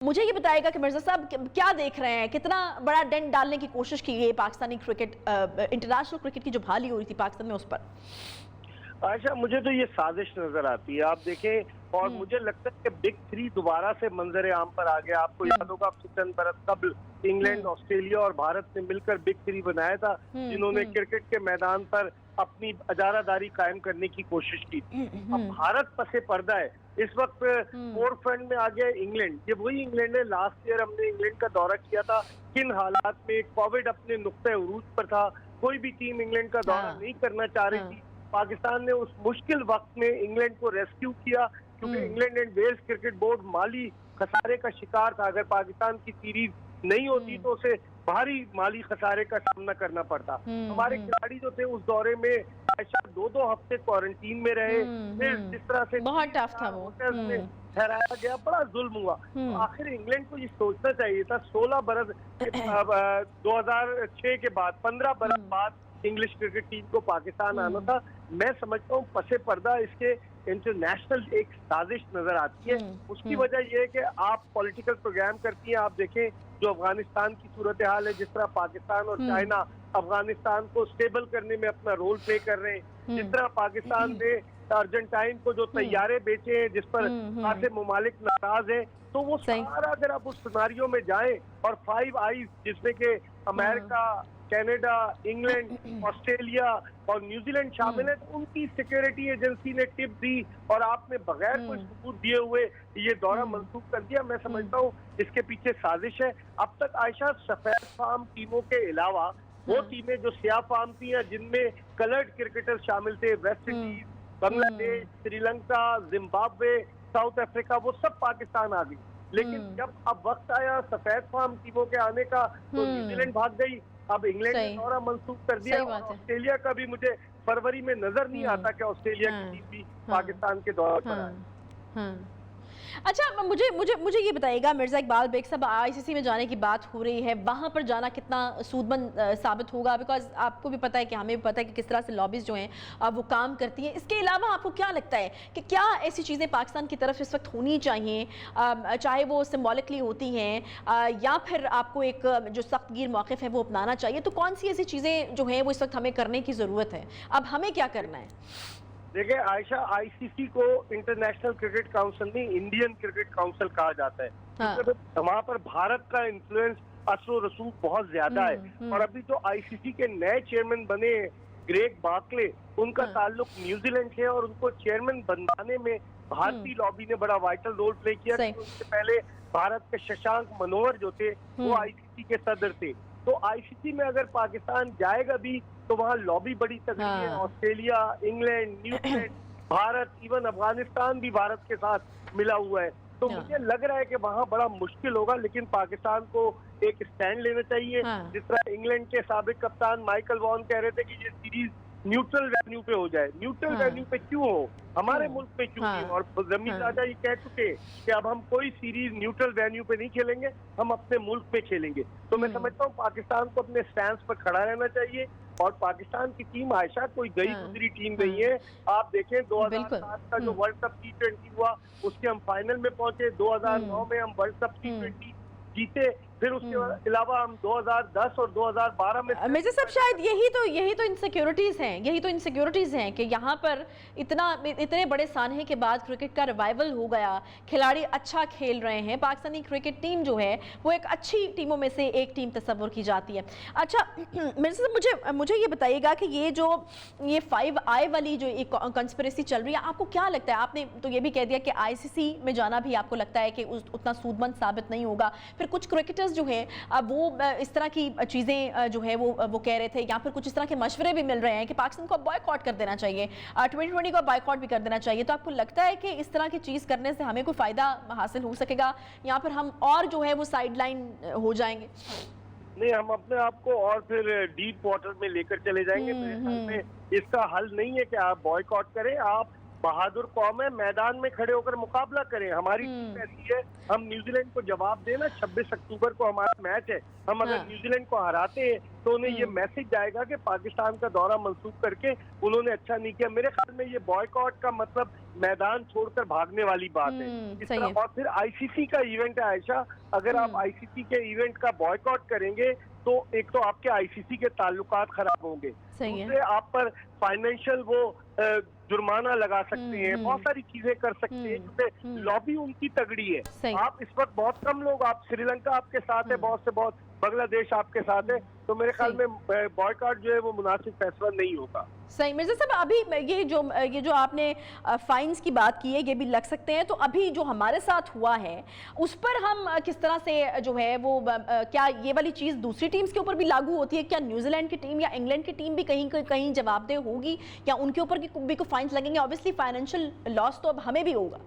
मुझे ये बताएगा कि मिर्जा साहब क्या देख रहे हैं, कितना बड़ा डेंट डालने की कोशिश की गई पाकिस्तानी क्रिकेट, इंटरनेशनल क्रिकेट की जो बहाली हो रही थी पाकिस्तान में उस पर? आयशा, मुझे तो ये साजिश नजर आती है। आप देखें, और मुझे लगता है कि बिग थ्री दोबारा से मंजर आम पर आ गया। आपको याद होगा, अब से चंद बरस कबल इंग्लैंड, ऑस्ट्रेलिया और भारत ने मिलकर बिग थ्री बनाया था, जिन्होंने क्रिकेट के मैदान पर अपनी अजारादारी कायम करने की कोशिश की थी। अब भारत पसे पर्दा है। इस वक्त फोर फ्रंट में आ गया इंग्लैंड। ये वही इंग्लैंड है, लास्ट ईयर हमने इंग्लैंड का दौरा किया था। किन हालात में, कोविड अपने नुक्ते उरूज पर था, कोई भी टीम इंग्लैंड का दौरा नहीं करना चाह रही थी। पाकिस्तान ने उस मुश्किल वक्त में इंग्लैंड को रेस्क्यू किया, क्योंकि England and Wales cricket board माली खसारे का शिकार था। अगर पाकिस्तान की सीरीज नहीं होती तो उसे भारी माली खसारे का सामना करना पड़ता। हमारे खिलाड़ी जो थे उस दौरे में दो हफ्ते क्वारंटीन में रहे। फिर जिस तरह से बहुत टफ था वो, ठहराया गया, बड़ा जुल्म हुआ। तो आखिर इंग्लैंड को ये सोचना चाहिए था, 16 बरस 2006 के बाद 15 बरस बाद इंग्लिश क्रिकेट टीम को पाकिस्तान आना था। मैं समझता हूँ पसे पर्दा इसके इंटरनेशनल एक साजिश नजर आती है। उसकी वजह यह है कि आप पॉलिटिकल प्रोग्राम करती हैं। आप देखें जो अफगानिस्तान की सूरत हाल है, जिस तरह पाकिस्तान और चाइना अफगानिस्तान को स्टेबल करने में अपना रोल प्ले कर रहे हैं, जिस तरह पाकिस्तान ने अर्जेंटाइन को जो तैयारे बेचे हैं, जिस पर खासे मुमालिक नाराज है, तो वो सारा अगर आप उस सिनारियों में जाएं और 5 आईज जिसमें के अमेरिका, कनाडा, इंग्लैंड, ऑस्ट्रेलिया और न्यूजीलैंड शामिल है, तो उनकी सिक्योरिटी एजेंसी ने टिप दी और आपने बगैर कोई सबूत दिए हुए ये दौरा मंसूख कर दिया। मैं समझता हूँ इसके पीछे साजिश है। अब तक आयशा, सफेद फार्म टीमों के अलावा वो टीमें जो स्याह फार्म थी, जिनमें कलर्ड क्रिकेटर शामिल थे, West Indies, Bangladesh, Sri Lanka, Zimbabwe, south Africa, वो सब पाकिस्तान आ गई। लेकिन जब अब वक्त आया सफेद फार्म टीमों के आने का, तो न्यूजीलैंड भाग गई। अब इंग्लैंड ने दौरा मंसूख कर दिया। और ऑस्ट्रेलिया का भी मुझे फरवरी में नजर नहीं आता कि ऑस्ट्रेलिया की टीम भी पाकिस्तान के दौरे पर आए। अच्छा, मुझे ये बताइएगा मिर्जा इकबाल बेग साहब, आईसीसी में जाने की बात हो रही है, वहाँ पर जाना कितना सूदमंद साबित होगा? बिकॉज आपको भी पता है कि हमें भी पता है कि किस तरह से लॉबीज जो हैं वो काम करती हैं। इसके अलावा आपको क्या लगता है कि क्या ऐसी चीज़ें पाकिस्तान की तरफ इस वक्त होनी चाहिए, चाहे वो सिम्बॉलिकली होती हैं या फिर आपको एक जो सख्त गिर मौक़िफ़ है वो अपनाना चाहिए? तो कौन सी ऐसी चीज़ें जो हैं वो इस वक्त हमें करने की ज़रूरत है? अब हमें क्या करना है? देखिए आयशा, आईसीसी को इंटरनेशनल क्रिकेट काउंसिल नहीं, इंडियन क्रिकेट काउंसिल कहा जाता है। वहाँ पर भारत का इन्फ्लुएंस असर रसूख बहुत ज्यादा है। और अभी जो आईसीसी के नए चेयरमैन बने ग्रेग बार्कले, उनका ताल्लुक न्यूजीलैंड से, और उनको चेयरमैन बनाने में भारतीय लॉबी ने बड़ा वाइटल रोल प्ले किया। उससे पहले भारत के शशांक मनोहर जो थे वो आईसीसी के सदर थे। तो आईसीसी में अगर पाकिस्तान जाएगा भी तो वहाँ लॉबी बड़ी तगड़ी है। Australia, England, New Zealand, Bharat, even Afghanistan भी भारत के साथ मिला हुआ है। तो मुझे लग रहा है कि वहाँ बड़ा मुश्किल होगा, लेकिन पाकिस्तान को एक स्टैंड लेना चाहिए। जिस तरह इंग्लैंड के साबिक कप्तान माइकल वॉन कह रहे थे कि ये सीरीज न्यूट्रल वेन्यू पे हो जाए। न्यूट्रल वेन्यू पे क्यों हो, हमारे मुल्क पे क्यों नहीं? और जमीन राजा ये कह चुके कि अब हम कोई सीरीज न्यूट्रल वेन्यू पे नहीं खेलेंगे, हम अपने मुल्क पे खेलेंगे। तो मैं समझता हूँ पाकिस्तान को अपने स्टैंड पर खड़ा रहना चाहिए। और पाकिस्तान की टीम आयशा कोई गई गुजरी टीम नहीं है। आप देखें 2007 का जो वर्ल्ड कप T20 हुआ, उसके हम फाइनल में पहुंचे। 2009 में हम वर्ल्ड कप T20 जीते। फिर उसके अलावा हम 2010 और 2012 में मिर्जा साहब शायद यही तो इनसिक्योरिटीज हैं कि यहाँ पर इतने बड़े सानहे के बाद क्रिकेट का रिवाइवल हो गया, खिलाड़ी अच्छा खेल रहे हैं, पाकिस्तानी क्रिकेट टीम जो है वो एक अच्छी टीमों में से एक टीम तस्वुर की जाती है। अच्छा मिर्जा साहब, मुझे ये बताइएगा कि ये 5 आई वाली जो एक कंस्पिरेसी चल रही है, आपको क्या लगता है? आपने तो ये भी कह दिया कि आईसीसी में जाना भी आपको लगता है कि उतना सूदमंद साबित नहीं होगा। फिर कुछ क्रिकेटर्स जो है वो इस तरह की चीजें जो है वो कह रहे थे, या फिर कुछ इस तरह के मशवरे भी मिल रहे हैं कि पाकिस्तान को बॉयकॉट कर देना चाहिए, 2020 को बॉयकॉट भी कर देना चाहिए। तो आपको लगता है कि इस तरह की चीज करने से हमें कोई फायदा हासिल हो सकेगा, या फिर हम और जो है वो साइडलाइन हो जाएंगे? नहीं, हम अपने आप को और फिर डीप वाटर में लेकर चले जाएंगे। मेरे ख्याल में इसका हल नहीं है कि आप बॉयकॉट करें। आप बहादुर कौम है, मैदान में खड़े होकर मुकाबला करें। हमारी टीम ऐसी है, हम न्यूजीलैंड को जवाब देना। 26 अक्टूबर को हमारा मैच है, हम अगर न्यूजीलैंड को हराते हैं तो उन्हें ये मैसेज जाएगा कि पाकिस्तान का दौरा मंसूख करके उन्होंने अच्छा नहीं किया। मेरे ख्याल में ये बॉयकॉट का मतलब मैदान छोड़कर भागने वाली बात है। इस तरह, और फिर आईसीसी का इवेंट है आयशा, अगर आप आईसीसी के इवेंट का बॉयकॉट करेंगे तो एक तो आपके आईसीसी के ताल्लुकात खराब होंगे, दूसरे आप पर फाइनेंशियल वो जुर्माना लगा सकते हैं, बहुत सारी चीजें कर सकते हैं, क्योंकि लॉबी उनकी तगड़ी है। आप इस वक्त बहुत कम लोग, आप श्रीलंका आपके साथ है, बहुत से बहुत बांग्लादेश आपके साथ है, तो मेरे ख्याल में बॉयकॉट जो है वो मुनासिब फैसला नहीं होगा। सही। मिर्जा साहब, अभी ये जो आपने फाइन्स की बात की है, ये भी लग सकते हैं, तो अभी जो हमारे साथ हुआ है उस पर हम किस तरह से जो है वो क्या ये वाली चीज़ दूसरी टीम्स के ऊपर भी लागू होती है? क्या न्यूजीलैंड की टीम या इंग्लैंड की टीम भी कहीं जवाबदेह होगी या उनके ऊपर भी कोई फाइन्स लगेंगे? ऑब्वियसली फाइनेंशियल लॉस तो अब हमें भी होगा।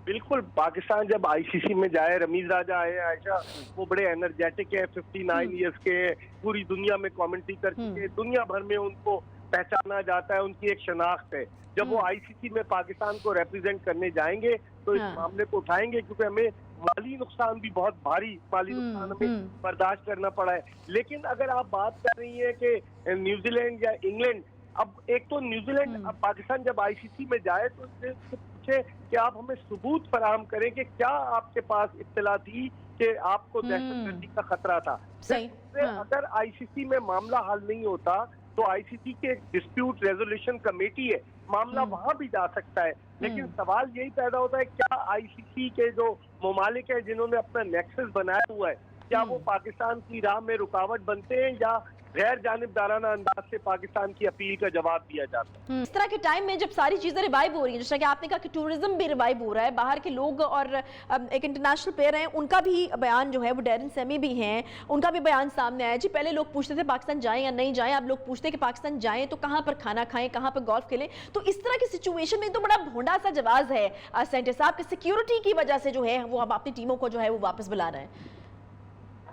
बिल्कुल, पाकिस्तान जब आईसीसी में जाए, रमीज राजा आए आयशा, वो बड़े एनर्जेटिक है, 59 ईयर्स के, पूरी दुनिया में कमेंट्री कर चुके हैं, दुनिया भर में उनको पहचाना जाता है, उनकी एक शनाख्त है। जब वो आईसीसी में पाकिस्तान को रिप्रेजेंट करने जाएंगे तो इस मामले को उठाएंगे, क्योंकि हमें माली नुकसान भी, बहुत भारी माली नुकसान हमें बर्दाश्त करना पड़ा है। लेकिन अगर आप बात कर रही है कि न्यूजीलैंड या इंग्लैंड, अब एक तो न्यूजीलैंड, अब पाकिस्तान जब आईसीसी में जाए तो पूछे कि आप हमें सबूत फराहम करें कि क्या आपके पास इत्तला थी कि आपको दहशतगर्दी का खतरा था। अगर आईसीसी में मामला हल नहीं होता तो आईसीसी के एक डिस्प्यूट रेजोल्यूशन कमेटी है, मामला वहां भी जा सकता है। लेकिन सवाल यही पैदा होता है, क्या आईसीसी के जो ममालिक है जिन्होंने अपना नेक्सस बनाया हुआ है, क्या वो पाकिस्तान की राह में रुकावट बनते हैं या गैर जानिबदाराना अंदाज से पाकिस्तान की अपील का जवाब दिया जाता है? इस तरह के टाइम में जब सारी चीजें रिवाइव हो रही हैं, जैसा कि आपने कहा कि टूरिज्म भी रिवाइव हो रहा है, बाहर के लोग और एक इंटरनेशनल प्लेयर हैं, उनका भी बयान जो है वो डेरिन सेमी भी हैं, उनका भी बयान सामने आया। जी, पहले लोग पूछते थे पाकिस्तान जाएं या नहीं जाएं, अब लोग पूछते हैं कि पाकिस्तान जाएं तो कहाँ पर खाना खाएं, कहाँ पर गोल्फ खेलें। तो इस तरह की सिचुएशन में तो बड़ा भोंडा सा जवाब है सेंटर साहब कि सिक्योरिटी की वजह से जो है वो अब अपनी टीमों को जो है वो वापस बुला रहे हैं।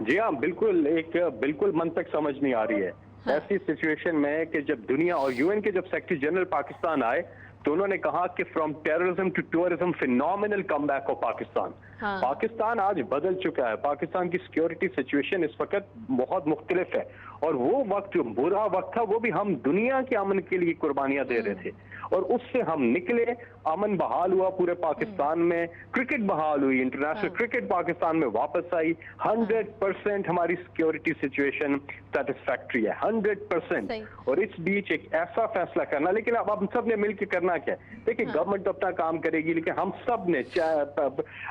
जी हाँ, बिल्कुल मंतक समझ नहीं आ रही है। ऐसी सिचुएशन में कि जब दुनिया और यूएन के जब सेक्रेटरी जनरल पाकिस्तान आए तो उन्होंने कहा कि from terrorism to tourism phenomenal comeback of Pakistan. Pakistan आज बदल चुका है, पाकिस्तान की सिक्योरिटी सिचुएशन इस वक्त बहुत मुख्तलिफ है, और वो वक्त जो बुरा वक्त था वो भी हम दुनिया के अमन के लिए कुर्बानियां दे रहे थे, और उससे हम निकले, अमन बहाल हुआ पूरे पाकिस्तान में, क्रिकेट बहाल हुई, इंटरनेशनल क्रिकेट पाकिस्तान में वापस आई। 100% हमारी सिक्योरिटी सिचुएशन सेटिस्फैक्ट्री है, 100%। और इस बीच एक ऐसा फैसला करना, लेकिन अब हम सब ने मिलकर करना क्या है? देखिए, गवर्नमेंट तो अपना काम करेगी, लेकिन हम सब ने,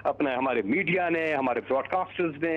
अपना हमारे मीडिया ने, हमारे ब्रॉडकास्टर्स ने,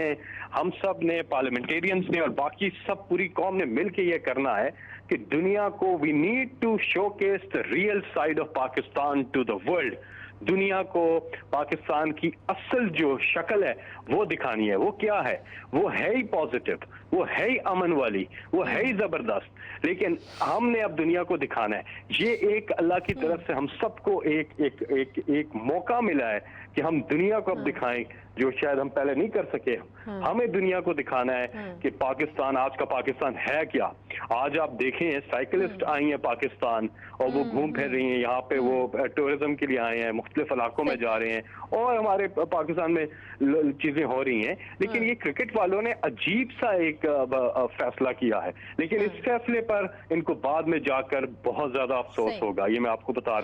हम सब ने, पार्लियामेंटेरियंस ने और बाकी सब पूरी कौम ने मिलकर यह करना है कि दुनिया को we need to showcase the real side of Pakistan to the world. दुनिया को पाकिस्तान की असल जो शक्ल है वो दिखानी है। वो क्या है? वो है ही पॉजिटिव, वो है ही अमन वाली, वो है ही जबरदस्त, लेकिन हमने अब दुनिया को दिखाना है। ये एक अल्लाह की तरफ से हम सबको एक मौका मिला है कि हम दुनिया को अब दिखाएं जो शायद हम पहले नहीं कर सके। हमें दुनिया को दिखाना है कि पाकिस्तान, आज का पाकिस्तान है क्या। आज आप देखें, साइकिलिस्ट आई हैं पाकिस्तान और वो घूम फिर रही हैं यहाँ पे, वो टूरिज्म के लिए आए हैं, मुख्तलिफ इलाकों में जा रहे हैं, और हमारे पाकिस्तान में चीजें हो रही हैं। लेकिन ये क्रिकेट वालों ने अजीब सा एक फैसला किया है, लेकिन इस फैसले पर इनको बाद में जाकर बहुत ज्यादा अफसोस होगा, ये मैं आपको बता रहा हूँ।